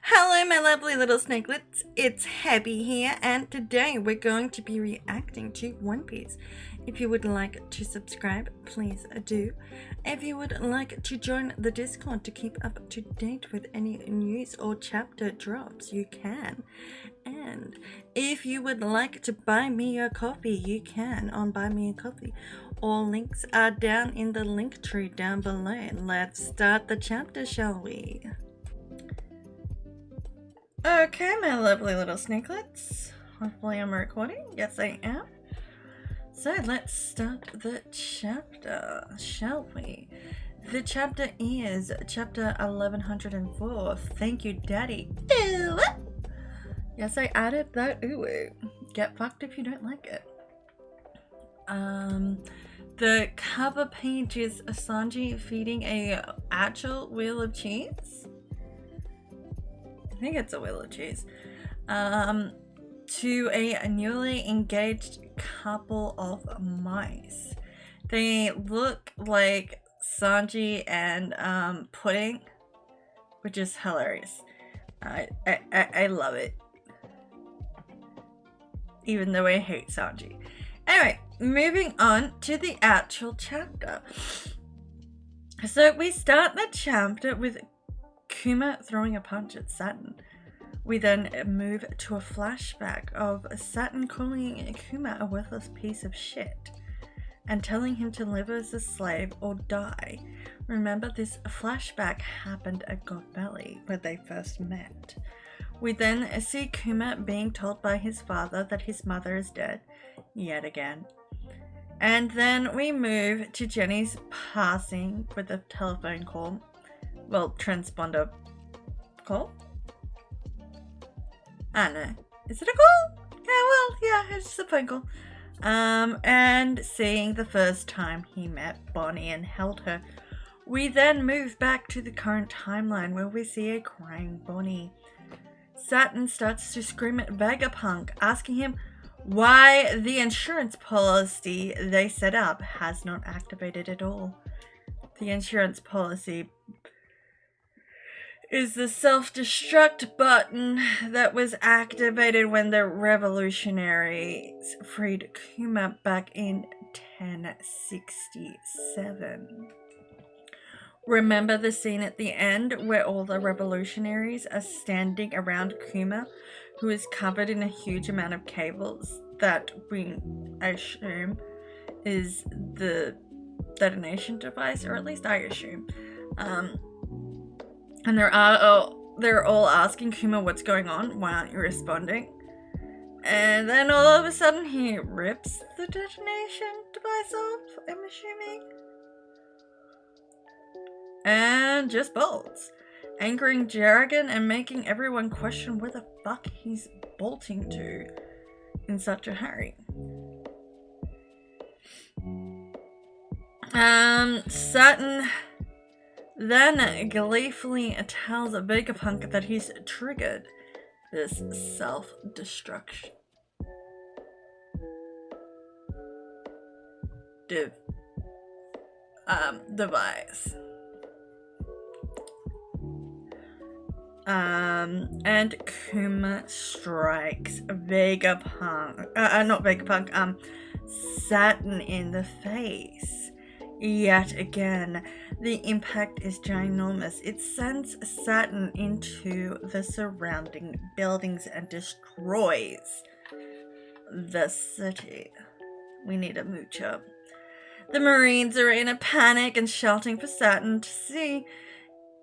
Hello my lovely little snakelets, it's Hebi here, and today we're going to be reacting to One Piece. If you would like to subscribe, please do. If you would like to join the Discord to keep up to date with any news or chapter drops, you can. And if you would like to buy me a coffee, you can on Buy Me a Coffee. All links are down in the link tree down below. Let's start the chapter, shall we? Okay, my lovely little snakelets. Hopefully I'm recording. Yes, I am. So let's start the chapter, shall we? The chapter is chapter 1104. Thank you, Daddy. Ew. Yes, I added that UwU. Get fucked if you don't like it. The cover page is Sanji feeding a actual wheel of cheese. I think it's a wheel of cheese. To a newly engaged couple of mice. They look like Sanji and Pudding, which is hilarious. I love it. Even though I hate Sanji. Anyway, moving on to the actual chapter. So we start the chapter with Kuma throwing a punch at Saturn. We then move to a flashback of Saturn calling Kuma a worthless piece of shit and telling him to live as a slave or die. Remember, this flashback happened at God Valley where they first met. We then see Kuma being told by his father that his mother is dead, yet again. And then we move to Jenny's passing with a telephone call. Well, transponder call? I don't know. Is it a call? Yeah, it's a phone call. And seeing the first time he met Bonnie and held her. We then move back to the current timeline where we see a crying Bonnie. Saturn starts to scream at Vegapunk, asking him why the insurance policy they set up has not activated at all. The insurance policy is the self-destruct button that was activated when the revolutionaries freed Kuma back in 1067. Remember the scene at the end where all the revolutionaries are standing around Kuma, who is covered in a huge amount of cables that we assume is the detonation device, or at least I assume. And they're all asking Kuma what's going on, why aren't you responding? And then all of a sudden he rips the detonation device off, I'm assuming. And just bolts, anchoring Jarrigan and making everyone question where the fuck he's bolting to in such a hurry. Saturn then gleefully tells Vegapunk that he's triggered this self-destruction device. And Kuma strikes Saturn in the face. Yet again, the impact is ginormous. It sends Saturn into the surrounding buildings and destroys the city. We need a mooch up. The Marines are in a panic and shouting for Saturn to see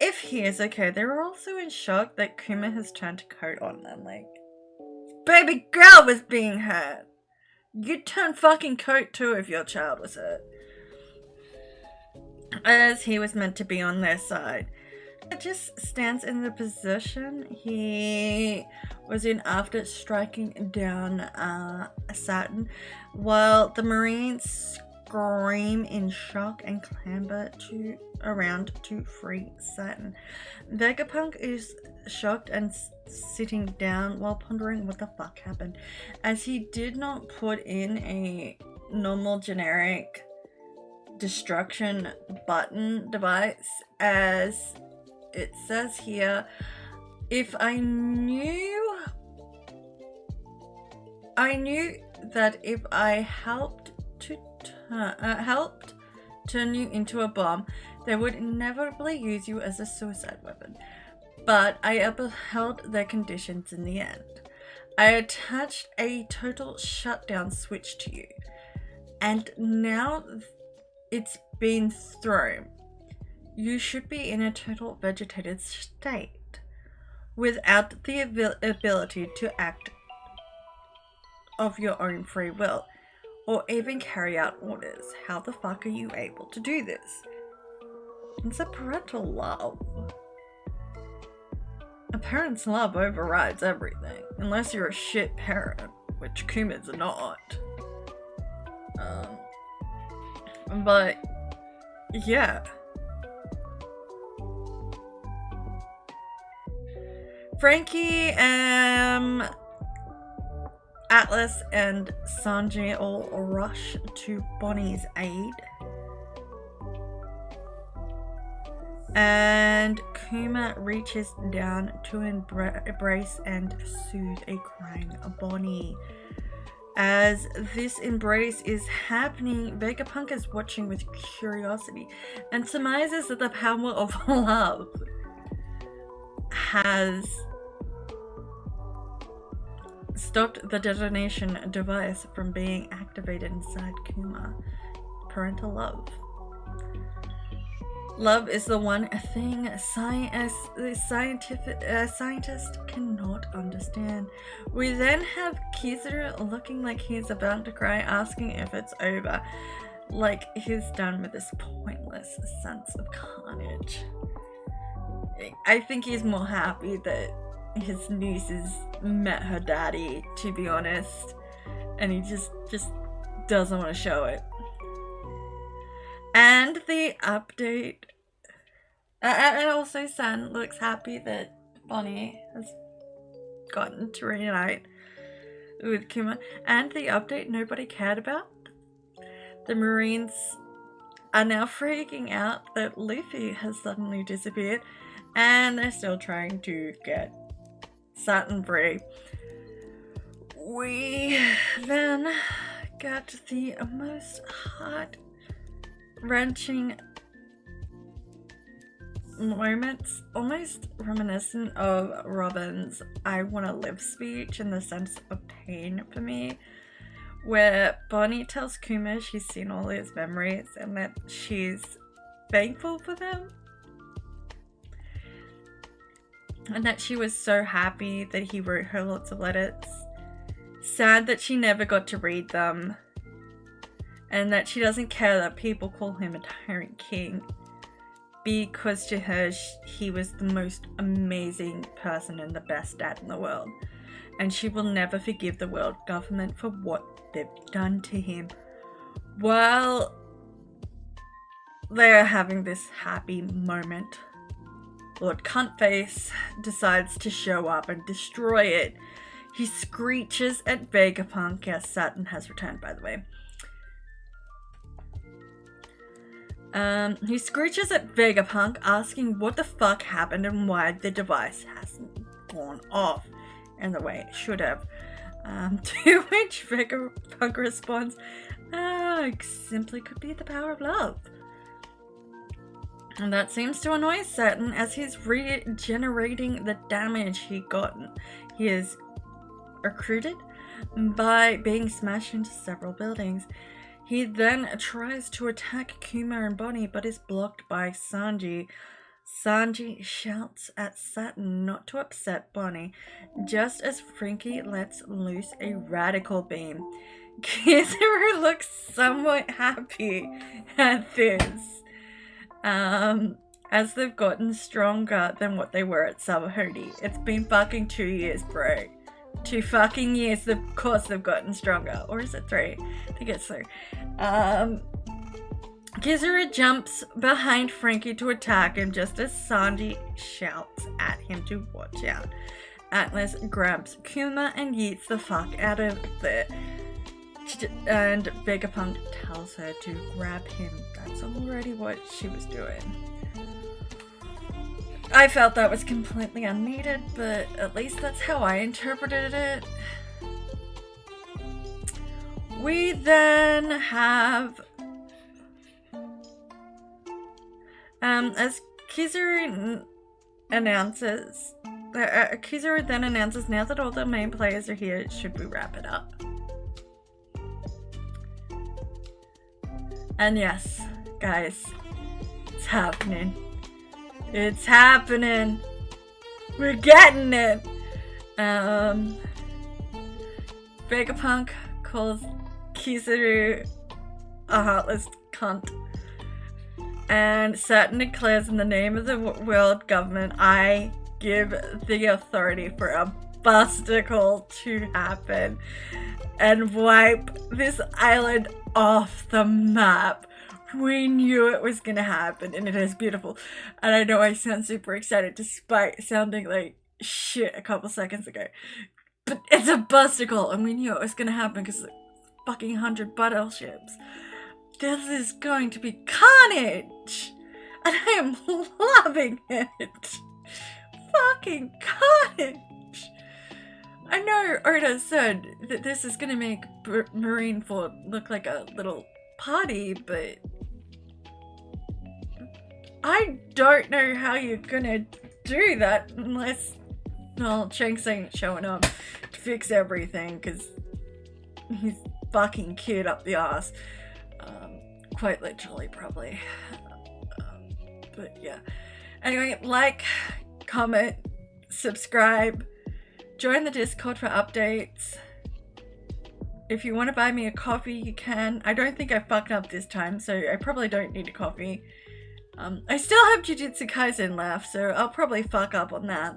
if he is okay. They're also in shock that Kuma has turned coat on them. Like, baby girl was being hurt. You'd turn fucking coat too if your child was hurt. As he was meant to be on their side. It just stands in the position he was in after striking down Saturn, while the Marines scream in shock and clamber around to free Saturn. Vegapunk is shocked and sitting down while pondering what the fuck happened, as he did not put in a normal generic destruction button device, as it says here if I knew that if I helped turn you into a bomb, they would inevitably use you as a suicide weapon. But I upheld their conditions in the end. I attached a total shutdown switch to you, and now it's been thrown. You should be in a total vegetated state, without the ability to act of your own free will, or even carry out orders. How the fuck are you able to do this? It's a parental love. A parent's love overrides everything, unless you're a shit parent, which Kuma's not. But yeah. Frankie, Atlas and Sanji all rush to Bonnie's aid. And Kuma reaches down to embrace and soothe a crying Bonnie. As this embrace is happening, Vegapunk is watching with curiosity and surmises that the power of love has stopped the detonation device from being activated inside Kuma. Parental love. Love is the one thing scientists cannot understand. We then have Kizaru looking like he's about to cry, asking if it's over, like he's done with this pointless sense of carnage. I think he's more happy that his nieces met her daddy, to be honest, and he just doesn't want to show it. And the update, and also San looks happy that Bonnie has gotten to reunite with Kuma. And the update nobody cared about. The Marines are now freaking out that Luffy has suddenly disappeared, and they're still trying to get Saturn free. We then got the most heart-wrenching moments, almost reminiscent of Robin's I wanna live speech in the sense of pain for me, where Bonnie tells Kuma she's seen all his memories and that she's thankful for them, and that she was so happy that he wrote her lots of letters, sad that she never got to read them, and that she doesn't care that people call him a tyrant king, because to her he was the most amazing person and the best dad in the world, and she will never forgive the world government for what they've done to him. While they're having this happy moment, Lord Cuntface decides to show up and destroy it. He screeches at Vegapunk. Yes, Saturn has returned, by the way. He screeches at Vegapunk, asking what the fuck happened and why the device hasn't gone off in the way it should have. To which Vegapunk responds, it simply could be the power of love. And that seems to annoy Saturn, as he's regenerating the damage he is accrued by being smashed into several buildings. He then tries to attack Kuma and Bonnie, but is blocked by Sanji. Sanji shouts at Saturn not to upset Bonnie, just as Frankie lets loose a radical beam. Kizaru looks somewhat happy at this, as they've gotten stronger than what they were at Sabahodi. It's been fucking 2 years, bro. 2 fucking years, of course they've gotten stronger. Or is it 3? I think it's 3. Kizaru jumps behind Frankie to attack him just as Sanji shouts at him to watch out. Atlas grabs Kuma and yeets the fuck out of there. And Vegapunk tells her to grab him. That's already what she was doing. I felt that was completely unneeded, but at least that's how I interpreted it. We then have, as Kizaru announces, Kizaru then announces, now that all the main players are here, should we wrap it up? And yes, guys, it's happening. It's happening. We're getting it. Vegapunk calls Kizaru a heartless cunt. And Saturn declares, in the name of the world government, I give the authority for a busticle to happen and wipe this island off the map. We knew it was gonna happen, and it is beautiful. And I know I sound super excited despite sounding like shit a couple seconds ago. But it's a busticle, and we knew it was gonna happen because fucking 100 battleships. This is going to be carnage! And I am loving it! Fucking carnage! I know Oda said that this is gonna make Marineford look like a little party, but I don't know how you're gonna do that unless, well, Shanks ain't showing up to fix everything because he's fucking kid up the ass. Quite literally, probably. But yeah. Anyway, like, comment, subscribe, join the Discord for updates. If you want to buy me a coffee, you can. I don't think I fucked up this time, so I probably don't need a coffee. I still have Jujutsu Kaisen left, so I'll probably fuck up on that.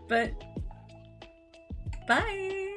But, bye!